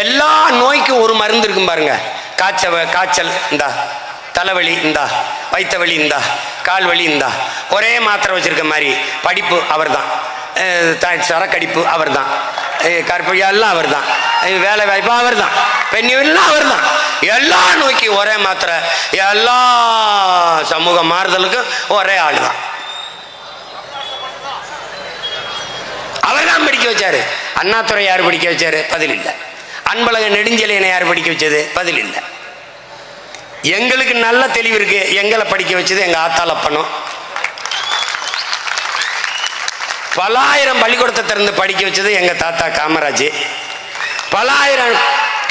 எல்லா நோய்க்கும் ஒரு மருந்து இருக்கும் பாருங்க. காய்ச்சல் இந்தா, தலைவலி இந்தா, வயிற்று வலி இந்தா, கால் வலி இந்தா, ஒரே மாத்திரை வச்சிருக்க மாதிரி. படிப்பு அவர் தான், சரக்கடிப்பு அவர் தான், கற்பழியா எல்லாம் அவர் தான், வேலை வாய்ப்பு அவர் தான், பெண்ணியெல்லாம் அவர் தான். எல்லா நோய்க்கும் ஒரே மாத்திரை, எல்லா சமூக மாறுதலுக்கும் ஒரே ஆள் தான். அவர் தான் படிக்க வச்சாரு. அண்ணாதுரை யார் படிக்க வச்சாரு? பதில் இல்லை. அன்பழக நெடுஞ்செழியனை யார் படிக்க வச்சது? பதில் இல்லை. எங்களுக்கு நல்ல தெளிவு இருக்கு. எங்களை படிக்க வச்சது எங்க ஆத்தால பணம். பலாயிரம் பள்ளிக்கூடத்தை திறந்து படிக்க வச்சது எங்க தாத்தா காமராஜ். பலாயிரம்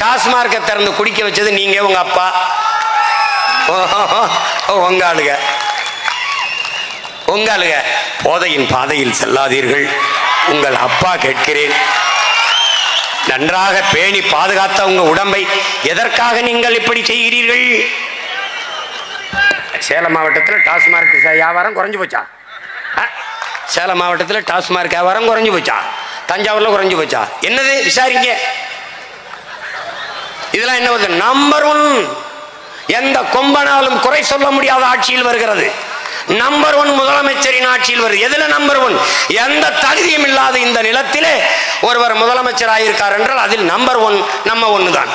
டாஸ்மார்க்கை திறந்து குடிக்க வச்சது நீங்க, உங்க அப்பா, உங்க ஆளுக. போதையின் பாதையில் செல்லாதீர்கள். உங்கள் அப்பா கேட்கிறேன், நன்றாக பேணி பாதுகாத்த உங்க உடம்பை எதற்காக நீங்கள் இப்படி செய்கிறீர்கள்? சேலம் மாவட்டத்தில் டாஸ்மார்க் வியாபாரம் குறைஞ்சு போச்சா? சேலம் மாவட்டத்தில் டாஸ்மார்க் வியாபாரம் குறைஞ்சு போச்சா? தஞ்சாவூர்ல குறைஞ்சு போச்சா? என்னது விசாரிங்க. இதெல்லாம் என்ன வருது? நம்பர் 1. எந்த கொம்பனாலும் குறை சொல்ல முடியாத ஆட்சியில் வருகிறது. நம்பர் 1 முதலமைச்சரின் ஆட்சியில் வருது. எதுல நம்பர் 1? எந்த தகுதியும் இல்லாத இந்த நிலத்திலே ஒருவர் முதலமைச்சர் ஆயிருக்கார் என்றால் அதில் நம்பர் 1 நம்ம ஒண்ணுதான்.